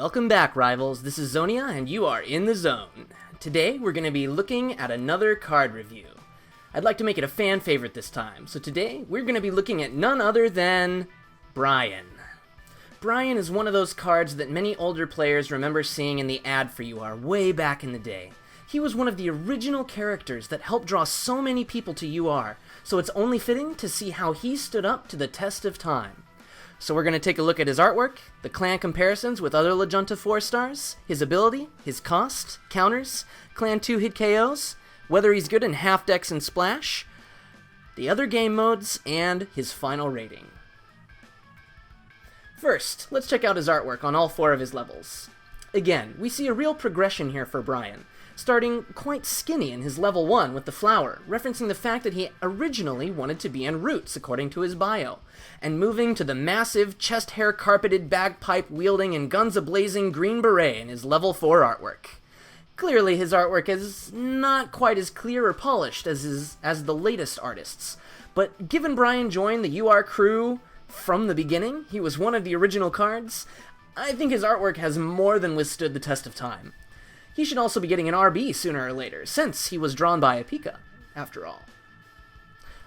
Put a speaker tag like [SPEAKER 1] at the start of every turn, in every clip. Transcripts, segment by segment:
[SPEAKER 1] Welcome back, rivals. This is Xonia, and you are in the zone. Today, we're going to be looking at another card review. I'd like to make it a fan favorite this time, so today, we're going to be looking at none other than Bryan. Bryan is one of those cards that many older players remember seeing in the ad for UR way back in the day. He was one of the original characters that helped draw so many people to UR, so it's only fitting to see how he stood up to the test of time. So we're going to take a look at his artwork, the clan comparisons with other Lejunta 4-stars, his ability, his cost, counters, clan 2-hit KOs, whether he's good in half decks and splash, the other game modes, and his final rating. First, let's check out his artwork on all 4 of his levels. Again, we see a real progression here for Bryan, starting quite skinny in his level 1 with the flower, referencing the fact that he originally wanted to be in Roots according to his bio, and moving to the massive chest-hair carpeted bagpipe-wielding and guns-a-blazing green beret in his level 4 artwork. Clearly his artwork is not quite as clear or polished as the latest artists, but given Bryan joined the UR crew from the beginning, he was one of the original cards, I think his artwork has more than withstood the test of time. He should also be getting an RB sooner or later, since he was drawn by a Pika, after all.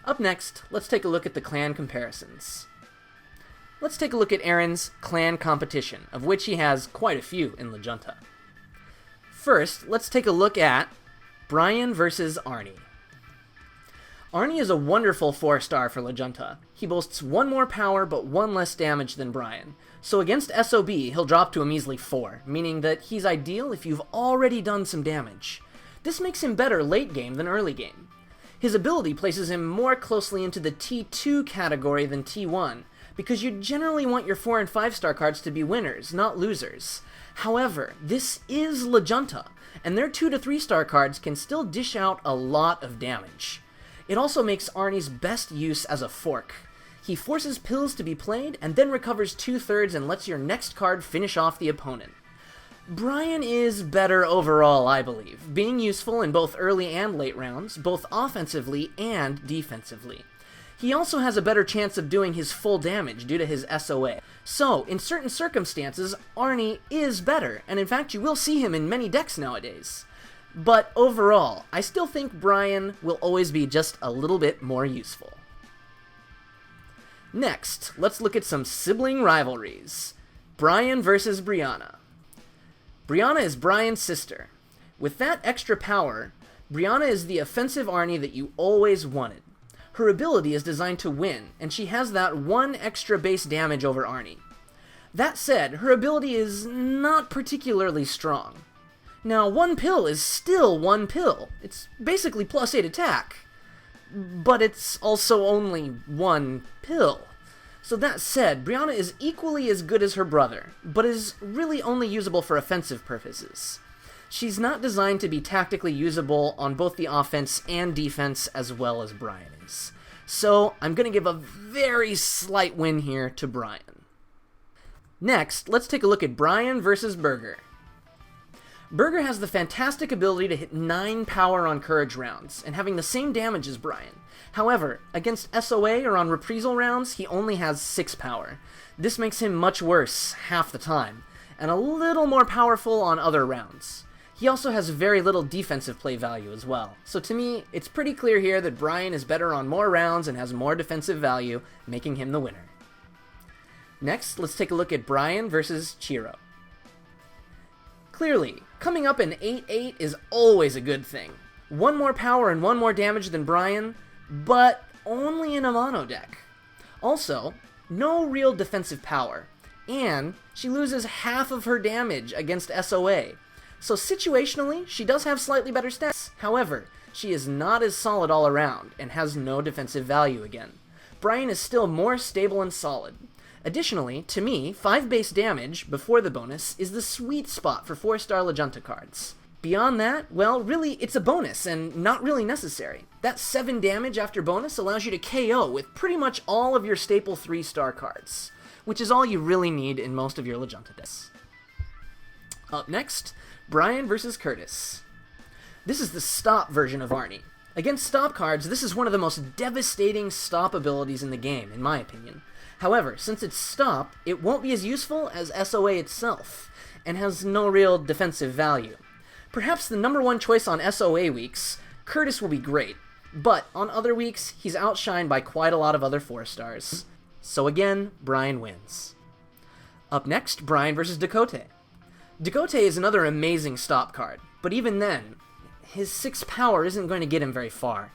[SPEAKER 1] Up next, let's take a look at the clan comparisons. Let's take a look at Aaron's clan competition, of which he has quite a few in Lejunta. First, let's take a look at Bryan versus Arnie. Arnie is a wonderful 4-star for Lejunta. He boasts 1 more power but 1 less damage than Bryan. So against SOB, he'll drop to a measly 4, meaning that he's ideal if you've already done some damage. This makes him better late game than early game. His ability places him more closely into the T2 category than T1, because you generally want your 4 and 5-star cards to be winners, not losers. However, this is Lejunta, and their 2 to 3-star cards can still dish out a lot of damage. It also makes Arnie's best use as a fork. He forces pills to be played, and then recovers 2/3 and lets your next card finish off the opponent. Bryan is better overall, I believe, being useful in both early and late rounds, both offensively and defensively. He also has a better chance of doing his full damage due to his SOA. So, in certain circumstances, Arnie is better, and in fact you will see him in many decks nowadays. But overall, I still think Bryan will always be just a little bit more useful. Next, let's look at some sibling rivalries. Bryan versus Brianna. Brianna is Bryan's sister. With that extra power, Brianna is the offensive Arnie that you always wanted. Her ability is designed to win, and she has that 1 extra base damage over Arnie. That said, her ability is not particularly strong. Now, 1 pill is still 1 pill. It's basically +8 attack. But it's also only 1 pill. So that said, Brianna is equally as good as her brother, but is really only usable for offensive purposes. She's not designed to be tactically usable on both the offense and defense as well as Bryan is. So I'm going to give a very slight win here to Bryan. Next, let's take a look at Bryan versus Burger. Burger has the fantastic ability to hit 9 power on courage rounds, and having the same damage as Bryan. However, against SOA or on reprisal rounds, he only has 6 power. This makes him much worse half the time, and a little more powerful on other rounds. He also has very little defensive play value as well, so to me, it's pretty clear here that Bryan is better on more rounds and has more defensive value, making him the winner. Next, let's take a look at Bryan versus Chiro. Clearly, coming up in 8-8 is always a good thing. 1 more power and 1 more damage than Bryan, but only in a mono deck. Also, no real defensive power, and she loses half of her damage against SOA. So situationally, she does have slightly better stats. However, she is not as solid all around, and has no defensive value again. Bryan is still more stable and solid. Additionally, to me, 5 base damage, before the bonus, is the sweet spot for 4-star Lejunta cards. Beyond that, well, really, it's a bonus, and not really necessary. That 7 damage after bonus allows you to KO with pretty much all of your staple 3-star cards, which is all you really need in most of your Lejunta decks. Up next, Bryan versus Curtis. This is the stop version of Arnie. Against stop cards, this is one of the most devastating stop abilities in the game, in my opinion. However, since it's stop, it won't be as useful as SOA itself, and has no real defensive value. Perhaps the number one choice on SOA weeks, Curtis will be great, but on other weeks, he's outshined by quite a lot of other 4-stars. So again, Bryan wins. Up next, Bryan versus Decote. Decote is another amazing stop card, but even then, his 6 power isn't going to get him very far.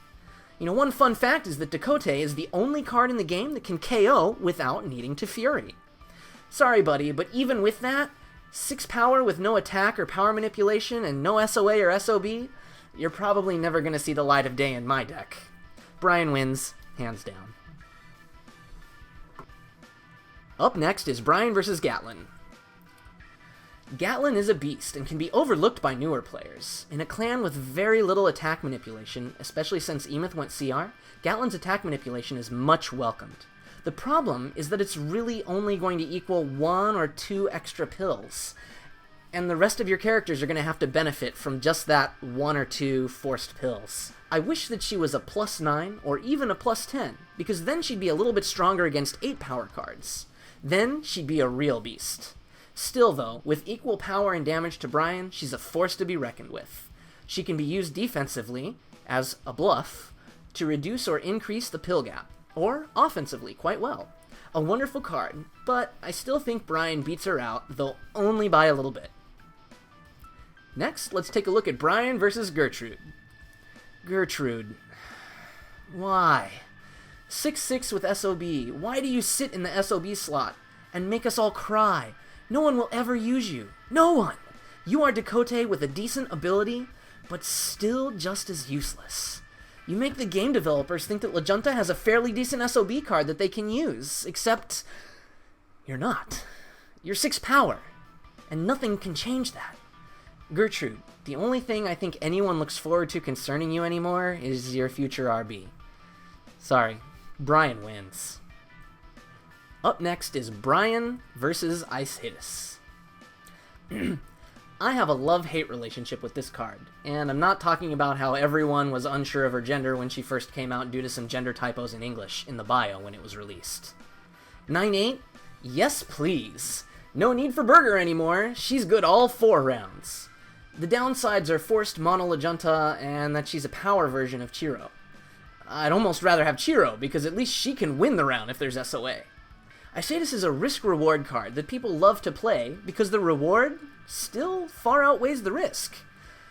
[SPEAKER 1] You know, one fun fact is that Decote is the only card in the game that can KO without needing to Fury. Sorry, buddy, but even with that, 6 power with no attack or power manipulation and no SOA or SOB, you're probably never going to see the light of day in my deck. Bryan wins, hands down. Up next is Bryan versus Gatlin. Gatlin is a beast and can be overlooked by newer players. In a clan with very little attack manipulation, especially since Emeth went CR, Gatlin's attack manipulation is much welcomed. The problem is that it's really only going to equal 1 or 2 extra pills, and the rest of your characters are going to have to benefit from just that 1 or 2 forced pills. I wish that she was a +9 or even a +10, because then she'd be a little bit stronger against 8 power cards. Then she'd be a real beast. Still though, with equal power and damage to Bryan, she's a force to be reckoned with. She can be used defensively, as a bluff, to reduce or increase the pill gap, or offensively quite well. A wonderful card, but I still think Bryan beats her out, though only by a little bit. Next, let's take a look at Bryan versus Gertrude. Gertrude. Why? 6/6 with SOB. Why do you sit in the SOB slot and make us all cry? No one will ever use you. No one! You are Decote with a decent ability, but still just as useless. You make the game developers think that La Junta has a fairly decent SOB card that they can use, except you're not. You're 6 power, and nothing can change that. Gertrude, the only thing I think anyone looks forward to concerning you anymore is your future RB. Sorry, Bryan wins. Up next is Bryan versus Isatis. I have a love-hate relationship with this card, and I'm not talking about how everyone was unsure of her gender when she first came out due to some gender typos in English in the bio when it was released. 9/8? Yes, please. No need for Burger anymore. She's good all 4 rounds. The downsides are forced mono La Junta and that she's a power version of Chiro. I'd almost rather have Chiro, because at least she can win the round if there's SOA. Isatis is a risk-reward card that people love to play because the reward still far outweighs the risk.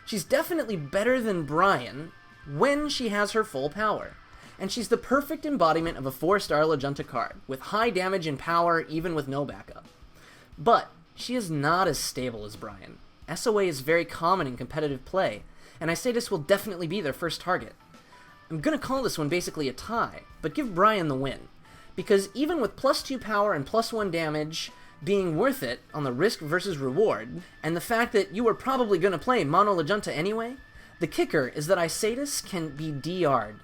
[SPEAKER 1] She's definitely better than Bryan when she has her full power, and she's the perfect embodiment of a 4-star La Junta card, with high damage and power even with no backup. But she is not as stable as Bryan. SOA is very common in competitive play, and Isatis will definitely be their first target. I'm gonna call this one basically a tie, but give Bryan the win, because even with +2 power and +1 damage being worth it on the risk versus reward, and the fact that you were probably gonna play mono La Junta anyway, the kicker is that Isatis can be DR'd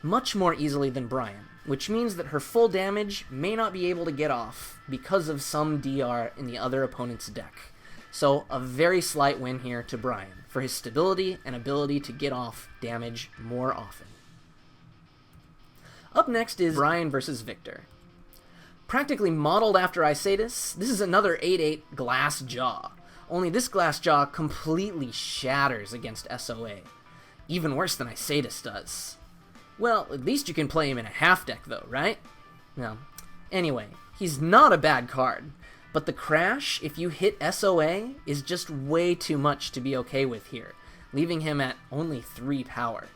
[SPEAKER 1] much more easily than Bryan, which means that her full damage may not be able to get off because of some DR in the other opponent's deck. So a very slight win here to Bryan for his stability and ability to get off damage more often. Up next is Bryan versus Victor. Practically modeled after Isatis, this is another 8/8 glass jaw, only this glass jaw completely shatters against SOA. Even worse than Isatis does. Well, at least you can play him in a half deck though, right? No. Anyway, he's not a bad card, but the crash, if you hit SOA, is just way too much to be okay with here, leaving him at only 3 power.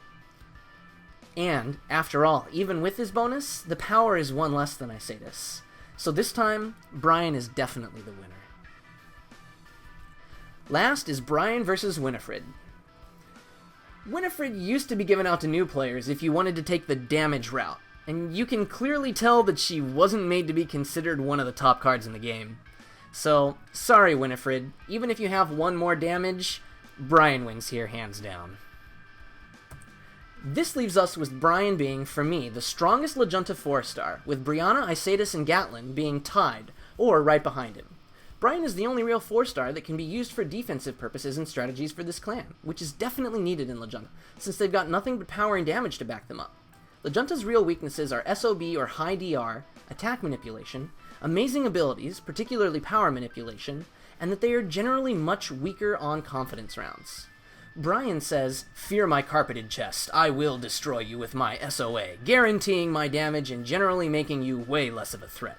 [SPEAKER 1] And, after all, even with his bonus, the power is 1 less than Isatis. So this time, Bryan is definitely the winner. Last is Bryan versus Winifred. Winifred used to be given out to new players if you wanted to take the damage route, and you can clearly tell that she wasn't made to be considered one of the top cards in the game. So, sorry Winifred, even if you have 1 more damage, Bryan wins here hands down. This leaves us with Bryan being, for me, the strongest La Junta 4-star, with Brianna, Isatis, and Gatlin being tied, or right behind him. Bryan is the only real 4-star that can be used for defensive purposes and strategies for this clan, which is definitely needed in La Junta, since they've got nothing but power and damage to back them up. Legiunta's real weaknesses are SOB or high DR, attack manipulation, amazing abilities, particularly power manipulation, and that they are generally much weaker on confidence rounds. Bryan says, "Fear my carpeted chest, I will destroy you with my SOA, guaranteeing my damage and generally making you way less of a threat."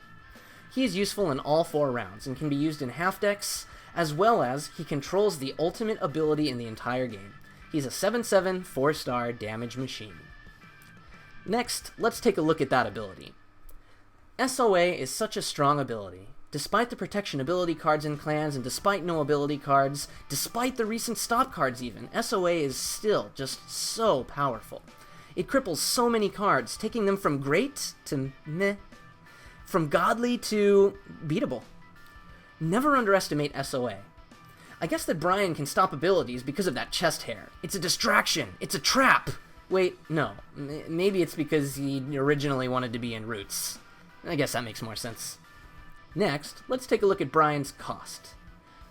[SPEAKER 1] He is useful in all 4 rounds and can be used in half decks, as well as he controls the ultimate ability in the entire game. He's a 7/7, 4-star damage machine. Next, let's take a look at that ability. SOA is such a strong ability. Despite the protection ability cards in clans, and despite no ability cards, despite the recent stop cards even, SOA is still just so powerful. It cripples so many cards, taking them from great to meh, from godly to beatable. Never underestimate SOA. I guess that Bryan can stop abilities because of that chest hair. It's a distraction. It's a trap. Wait, no. Maybe it's because he originally wanted to be in Roots. I guess that makes more sense. Next, let's take a look at Bryan's cost.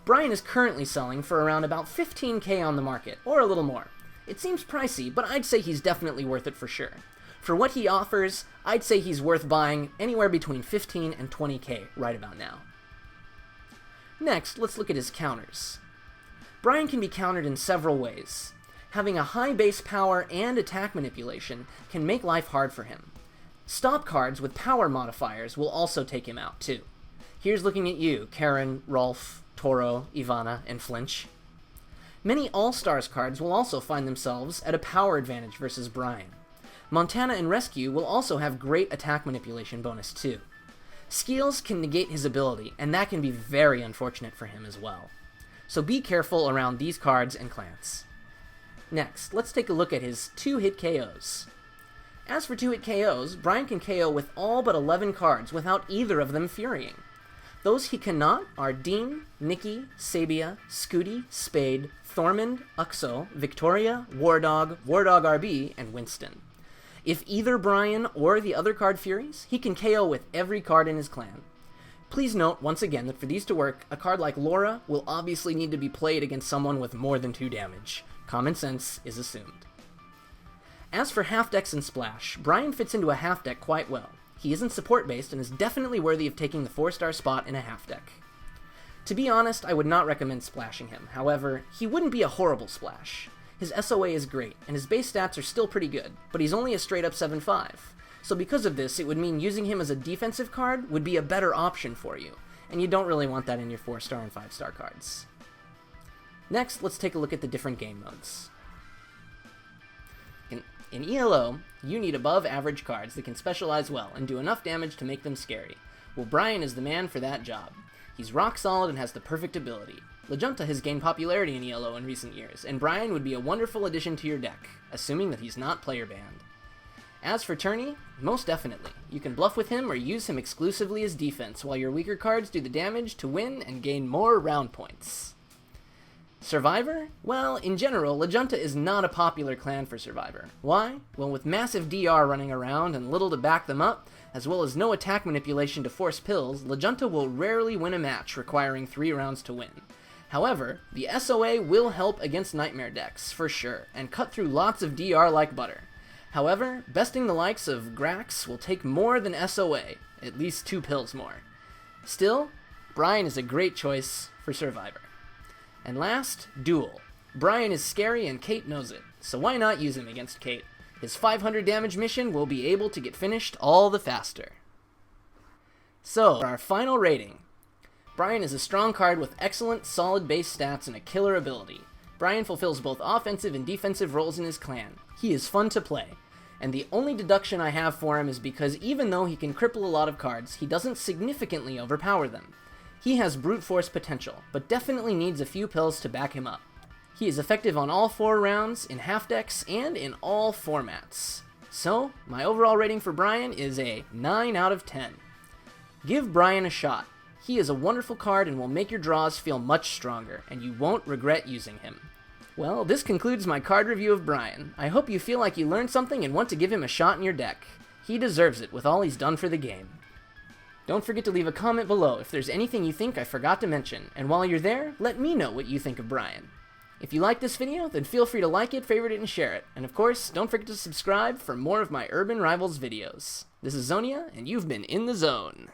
[SPEAKER 1] Bryan is currently selling for around about 15k on the market, or a little more. It seems pricey, but I'd say he's definitely worth it for sure. For what he offers, I'd say he's worth buying anywhere between 15 and 20k right about now. Next, let's look at his counters. Bryan can be countered in several ways. Having a high base power and attack manipulation can make life hard for him. Stop cards with power modifiers will also take him out too. Here's looking at you, Karen, Rolf, Toro, Ivana, and Flinch. Many All-Stars cards will also find themselves at a power advantage versus Bryan. Montana and Rescue will also have great attack manipulation bonus too. Skills can negate his ability, and that can be very unfortunate for him as well. So be careful around these cards and clans. Next, let's take a look at his 2-hit KOs. As for 2-hit KOs, Bryan can KO with all but 11 cards without either of them furying. Those he cannot are Dean, Nikki, Sabia, Scooty, Spade, Thormund, Uxo, Victoria, Wardog, Wardog RB, and Winston. If either Bryan or the other card furies, he can KO with every card in his clan. Please note, once again, that for these to work, a card like Laura will obviously need to be played against someone with more than 2 damage. Common sense is assumed. As for half decks and Splash, Bryan fits into a half deck quite well. He isn't support-based and is definitely worthy of taking the 4-star spot in a half deck. To be honest, I would not recommend splashing him. However, he wouldn't be a horrible splash. His SOA is great, and his base stats are still pretty good, but he's only a straight-up 7/5. So because of this, it would mean using him as a defensive card would be a better option for you, and you don't really want that in your 4-star and 5-star cards. Next, let's take a look at the different game modes. In ELO, you need above-average cards that can specialize well and do enough damage to make them scary. Well, Bryan is the man for that job. He's rock solid and has the perfect ability. Legiunta has gained popularity in ELO in recent years, and Bryan would be a wonderful addition to your deck, assuming that he's not player banned. As for tourney, most definitely. You can bluff with him or use him exclusively as defense, while your weaker cards do the damage to win and gain more round points. Survivor? Well, in general, Legiunta is not a popular clan for Survivor. Why? Well, with massive DR running around and little to back them up, as well as no attack manipulation to force pills, Legiunta will rarely win a match requiring 3 rounds to win. However, the SOA will help against Nightmare decks, for sure, and cut through lots of DR like butter. However, besting the likes of Grax will take more than SOA, at least 2 pills more. Still, Bryan is a great choice for Survivor. And last, Duel. Bryan is scary and Kate knows it, so why not use him against Kate? His 500 damage mission will be able to get finished all the faster. So, for our final rating. Bryan is a strong card with excellent, solid base stats and a killer ability. Bryan fulfills both offensive and defensive roles in his clan. He is fun to play. And the only deduction I have for him is because even though he can cripple a lot of cards, he doesn't significantly overpower them. He has brute force potential, but definitely needs a few pills to back him up. He is effective on all 4 rounds, in half decks, and in all formats. So, my overall rating for Bryan is a 9 out of 10. Give Bryan a shot. He is a wonderful card and will make your draws feel much stronger, and you won't regret using him. Well, this concludes my card review of Bryan. I hope you feel like you learned something and want to give him a shot in your deck. He deserves it with all he's done for the game. Don't forget to leave a comment below if there's anything you think I forgot to mention, and while you're there, let me know what you think of Bryan. If you like this video, then feel free to like it, favorite it, and share it. And of course, don't forget to subscribe for more of my Urban Rivals videos. This is Xonia, and you've been in the zone.